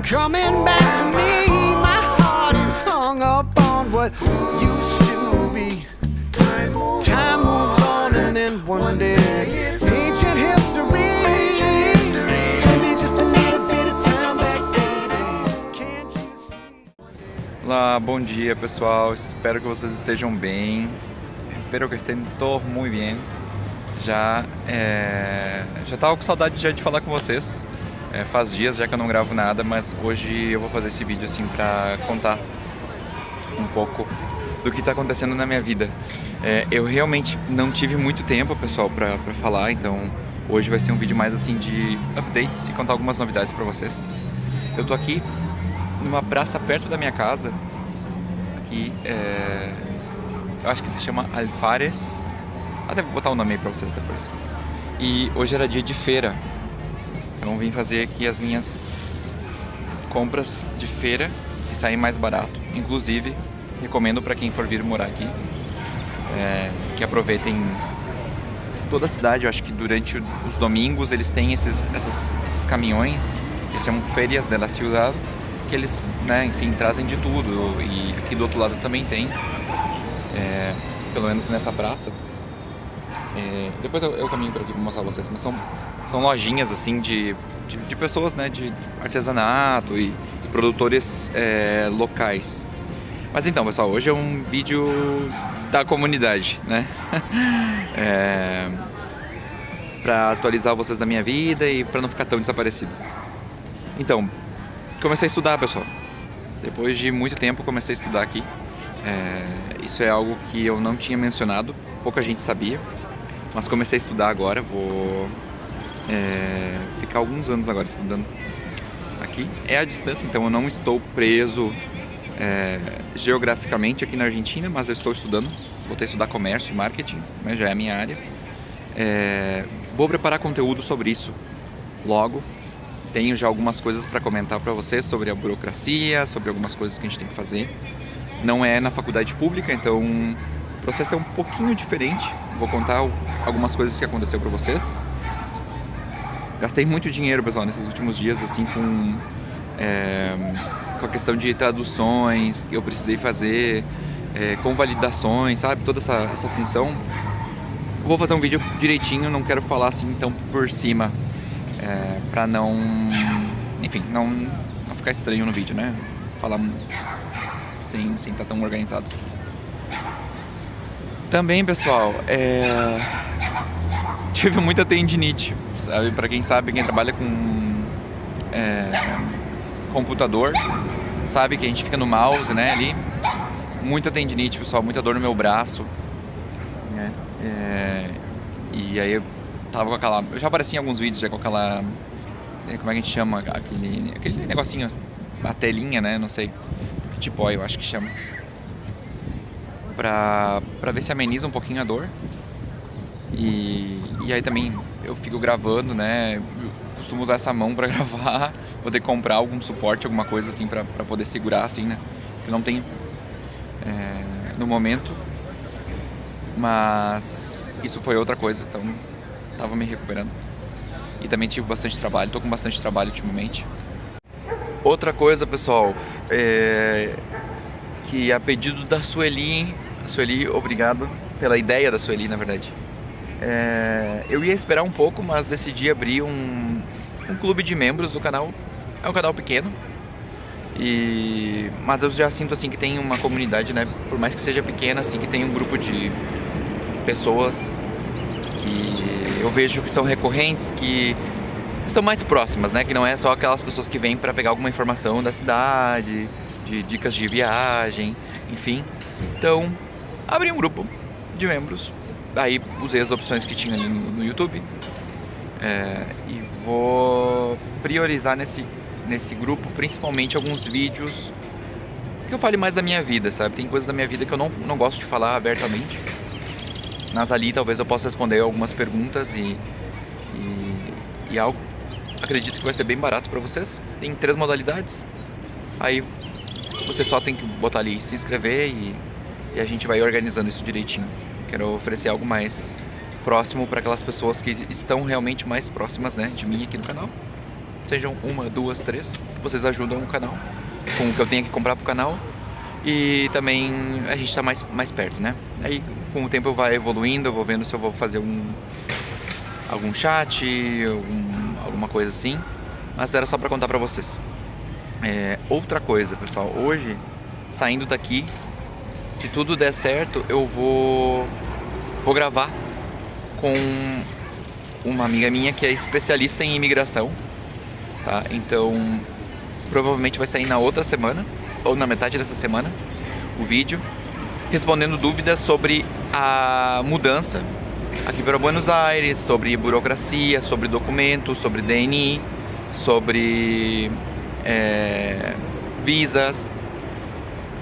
coming back to me. My heart is hung up on what used to be. Time moves on and then one day it's ancient history. Give me just a little bit of time back, baby. Can't you see? Olá, bom dia pessoal, espero que vocês estejam bem. Espero que estejam todos muito bem. Já tava com saudade já de falar com vocês. Faz dias já que eu não gravo nada, mas hoje eu vou fazer esse vídeo assim pra contar um pouco do que tá acontecendo na minha vida. Eu realmente não tive muito tempo, pessoal, pra falar, então hoje vai ser um vídeo mais assim de updates e contar algumas novidades pra vocês. Eu tô aqui numa praça perto da minha casa, aqui, eu acho que se chama Alfares. Até vou botar o nome aí pra vocês depois. E hoje era dia de feira, então vim fazer aqui as minhas compras de feira, que saem mais barato. Inclusive, recomendo para quem for vir morar aqui, que aproveitem toda a cidade. Eu acho que durante os domingos eles têm esses caminhões, que se chamam Férias de la Ciudad, que eles, enfim, trazem de tudo. E aqui do outro lado também tem, pelo menos nessa praça. Depois eu caminho por aqui para mostrar pra vocês, mas são lojinhas assim de pessoas, de artesanato e produtores locais. Mas então, pessoal, hoje é um vídeo da comunidade, para atualizar vocês da minha vida e para não ficar tão desaparecido. Então, comecei a estudar, pessoal. Depois de muito tempo comecei a estudar aqui. Isso é algo que eu não tinha mencionado, pouca gente sabia. Mas comecei a estudar agora, vou ficar alguns anos agora estudando aqui. É à distância, então eu não estou preso geograficamente aqui na Argentina, mas eu estou estudando. Voltei a estudar comércio e marketing, já é a minha área. Vou preparar conteúdo sobre isso logo. Tenho já algumas coisas para comentar para vocês sobre a burocracia, sobre algumas coisas que a gente tem que fazer. Não é na faculdade pública, então o processo é um pouquinho diferente. Vou contar algumas coisas que aconteceu para vocês. Gastei muito dinheiro, pessoal, nesses últimos dias, assim, com a questão de traduções que eu precisei fazer, com validações, sabe? Toda essa função. Vou fazer um vídeo direitinho, não quero falar assim tão por cima, para não, enfim, não ficar estranho no vídeo, Falar sem estar tão organizado. Também, pessoal, tive muita tendinite, sabe? Pra quem sabe, quem trabalha com computador, sabe que a gente fica no mouse, ali. Muita tendinite, pessoal, muita dor no meu braço, e aí eu tava com aquela... Eu já apareci em alguns vídeos já com aquela... Como é que a gente chama? Aquele negocinho, a telinha, não sei. Tipo, eu acho que chama. Pra ver se ameniza um pouquinho a dor. E aí também eu fico gravando, eu costumo usar essa mão pra gravar. Vou ter que comprar algum suporte, alguma coisa assim pra poder segurar assim, Que não tenho no momento. Mas isso foi outra coisa, então tava me recuperando. E também tive bastante trabalho, tô com bastante trabalho ultimamente. Outra coisa, pessoal, que a pedido da Sueli, obrigado pela ideia da Sueli, na verdade. Eu ia esperar um pouco, mas decidi abrir um clube de membros do canal. É um canal pequeno, mas eu já sinto assim que tem uma comunidade, por mais que seja pequena, assim, que tem um grupo de pessoas que eu vejo que são recorrentes, que estão mais próximas, que não é só aquelas pessoas que vêm para pegar alguma informação da cidade, de dicas de viagem, enfim. Então, abri um grupo de membros, aí usei as opções que tinha ali no YouTube, e vou priorizar nesse grupo principalmente alguns vídeos que eu fale mais da minha vida, sabe? Tem coisas da minha vida que eu não gosto de falar abertamente, mas ali talvez eu possa responder algumas perguntas e algo, acredito que vai ser bem barato para vocês. Tem 3 modalidades, aí você só tem que botar ali se inscrever e a gente vai organizando isso direitinho. Quero oferecer algo mais próximo para aquelas pessoas que estão realmente mais próximas, de mim aqui no canal. sejam 1, 2, 3, vocês ajudam o canal com o que eu tenho que comprar pro canal. E também a gente tá mais perto, né? Aí com o tempo vai evoluindo, eu vou vendo se eu vou fazer algum chat, alguma coisa assim. Mas era só pra contar pra vocês. Outra coisa, pessoal, hoje, saindo daqui, se tudo der certo, eu vou gravar com uma amiga minha que é especialista em imigração, tá? Então, provavelmente vai sair na outra semana, ou na metade dessa semana, o vídeo, respondendo dúvidas sobre a mudança aqui para Buenos Aires, sobre burocracia, sobre documentos, sobre DNI, sobre visas.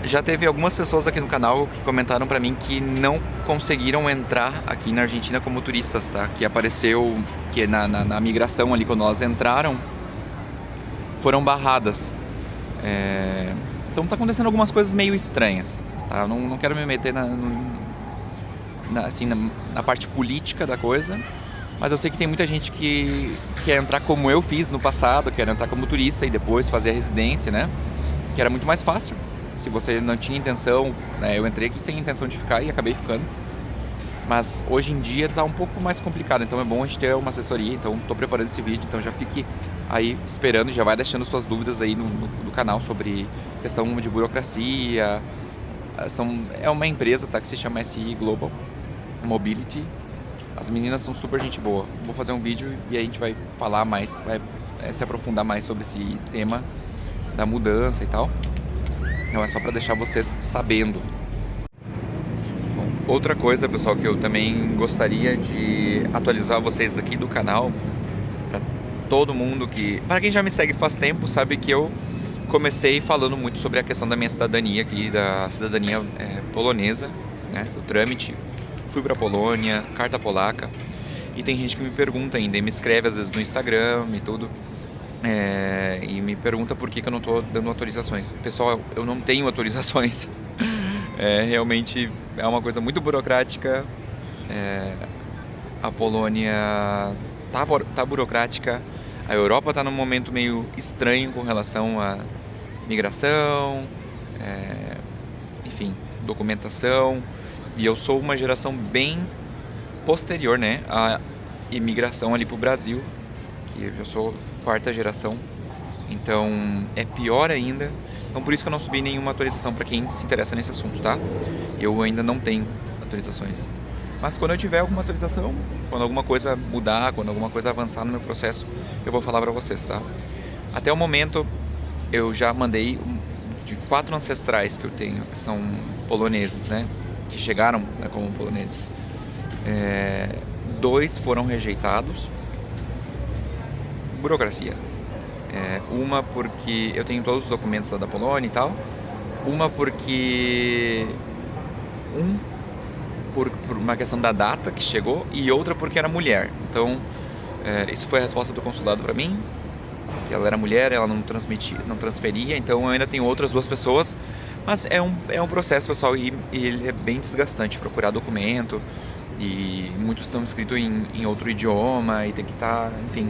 Já teve algumas pessoas aqui no canal que comentaram pra mim que não conseguiram entrar aqui na Argentina como turistas, tá? Que apareceu que na migração ali, quando elas entraram, foram barradas. Então tá acontecendo algumas coisas meio estranhas, tá? Eu não quero me meter na parte política da coisa, mas eu sei que tem muita gente que quer entrar como eu fiz no passado, quer entrar como turista e depois fazer a residência, né? Que era muito mais fácil. Se você não tinha intenção, né? Eu entrei aqui sem intenção de ficar e acabei ficando. Mas hoje em dia tá um pouco mais complicado, então é bom a gente ter uma assessoria. Então tô preparando esse vídeo, então já fique aí esperando e já vai deixando suas dúvidas aí no canal sobre questão de burocracia. É uma empresa, tá, que se chama SI Global Mobility. As meninas são super gente boa. Vou fazer um vídeo e aí a gente vai falar mais, vai se aprofundar mais sobre esse tema da mudança e tal. Então é só para deixar vocês sabendo. Bom, outra coisa, pessoal, que eu também gostaria de atualizar vocês aqui do canal, para todo mundo para quem já me segue faz tempo, sabe que eu comecei falando muito sobre a questão da minha cidadania aqui, da cidadania polonesa, né, do trâmite. Fui para Polônia, carta polaca, e tem gente que me pergunta ainda, e me escreve às vezes no Instagram e tudo. E me pergunta por que eu não estou dando autorizações. Pessoal, eu não tenho autorizações. Realmente é uma coisa muito burocrática. A Polônia tá burocrática. A Europa está num momento meio estranho com relação à migração, enfim, documentação. E eu sou uma geração bem posterior, né, à imigração ali para o Brasil. Que eu já sou 4ª geração, então é pior ainda. Então por isso que eu não subi nenhuma atualização para quem se interessa nesse assunto, tá? Eu ainda não tenho atualizações, mas quando eu tiver alguma atualização, quando alguma coisa mudar, quando alguma coisa avançar no meu processo, eu vou falar para vocês, tá? Até o momento eu já mandei de 4 ancestrais que eu tenho, que são poloneses, né? Que chegaram, né, como poloneses. 2 foram rejeitados. Burocracia. Uma porque eu tenho todos os documentos lá da Polônia e tal. Uma porque por uma questão da data que chegou, e outra porque era mulher. Então isso foi a resposta do consulado para mim, que ela era mulher, ela não transferia. Então eu ainda tenho outras 2 pessoas, mas é um processo, pessoal, e ele é bem desgastante procurar documento, e muitos estão escritos em outro idioma e tem que estar, enfim,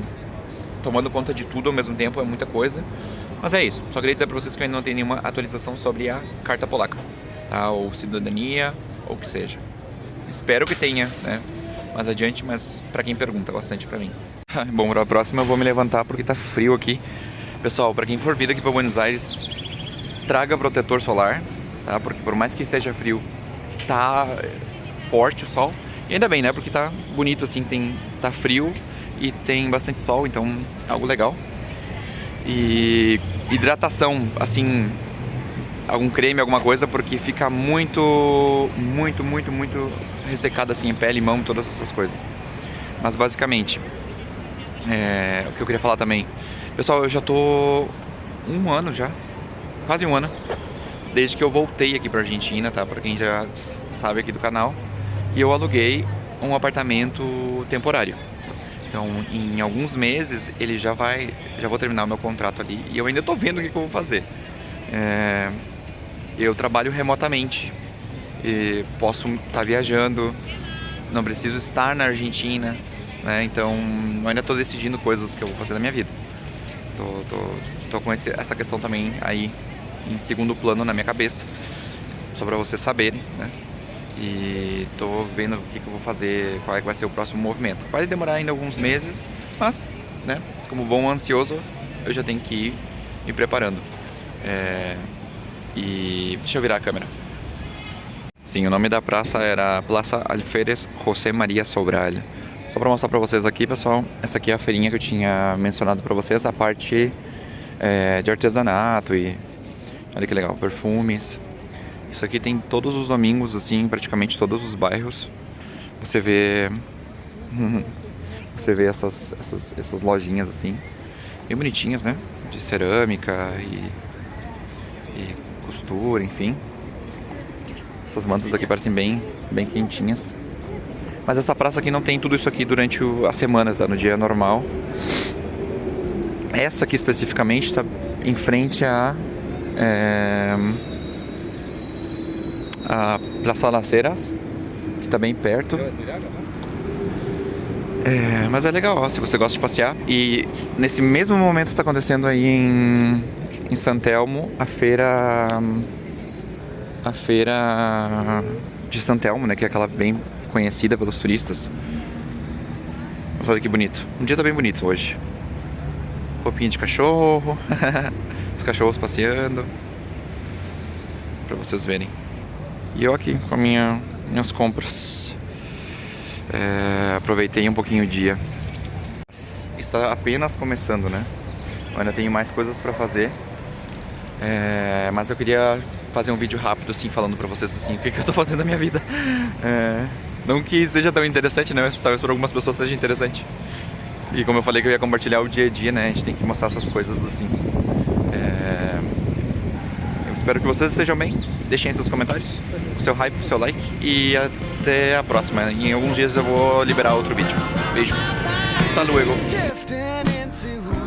tomando conta de tudo ao mesmo tempo. É muita coisa, mas é isso. Só queria dizer para vocês que eu ainda não tenho nenhuma atualização sobre a carta polaca, tá? Ou cidadania, ou o que seja. Espero que tenha, né, mais adiante, mas para quem pergunta bastante para mim. Bom, para a próxima eu vou me levantar porque tá frio aqui. Pessoal, para quem for vir aqui para Buenos Aires, traga protetor solar, tá? Porque por mais que esteja frio, tá forte o sol. E ainda bem, né? Porque tá bonito assim, tá frio e tem bastante sol, então algo legal. E hidratação, assim, algum creme, alguma coisa, porque fica muito ressecado assim em pele, mão, todas essas coisas. Mas basicamente, o que eu queria falar também, pessoal, eu já tô quase um ano, desde que eu voltei aqui pra Argentina, tá? Pra quem já sabe aqui do canal. E eu aluguei um apartamento temporário. Então, em alguns meses, já vou terminar o meu contrato ali. E eu ainda tô vendo o que eu vou fazer. Eu trabalho remotamente. E posso estar viajando. Não preciso estar na Argentina, né? Então, eu ainda tô decidindo coisas que eu vou fazer na minha vida. Tô com essa questão também aí em segundo plano na minha cabeça, só pra vocês saberem, né? E tô vendo o que eu vou fazer, qual é que vai ser o próximo movimento. Vai demorar ainda alguns meses, mas, né, como bom ansioso, eu já tenho que ir me preparando. E deixa eu virar a câmera. Sim, o nome da praça era Plaça Alferes José Maria Sobral. Só pra mostrar pra vocês aqui, pessoal, essa aqui é a feirinha que eu tinha mencionado pra vocês, a parte de artesanato e... Olha que legal, perfumes. Isso aqui tem todos os domingos, assim, praticamente todos os bairros. Você vê essas lojinhas assim, bem bonitinhas, né? De cerâmica e costura, enfim. Essas mantas aqui parecem bem quentinhas. Mas essa praça aqui não tem tudo isso aqui durante a semana, tá? No dia normal. Essa aqui especificamente está em frente a Plaza Las Heras, que tá bem perto. Mas é legal, ó, se você gosta de passear. E nesse mesmo momento está acontecendo aí em San Telmo a feira de San Telmo, né, que é aquela bem conhecida pelos turistas. Mas olha que bonito, um dia tá bem bonito hoje. Roupinha de cachorro, os cachorros passeando, pra vocês verem. E eu aqui com minhas compras. Aproveitei um pouquinho o dia. Está apenas começando, né? Eu ainda tenho mais coisas pra fazer. Mas eu queria fazer um vídeo rápido, assim, falando pra vocês, assim, o que eu tô fazendo na minha vida. Não que seja tão interessante, né? Mas talvez para algumas pessoas seja interessante. E como eu falei que eu ia compartilhar o dia a dia, né? A gente tem que mostrar essas coisas, assim. Eu espero que vocês estejam bem. Deixem aí seus comentários, o seu hype, o seu like. E até a próxima. Em alguns dias eu vou liberar outro vídeo. Beijo. Hasta luego. Drifting into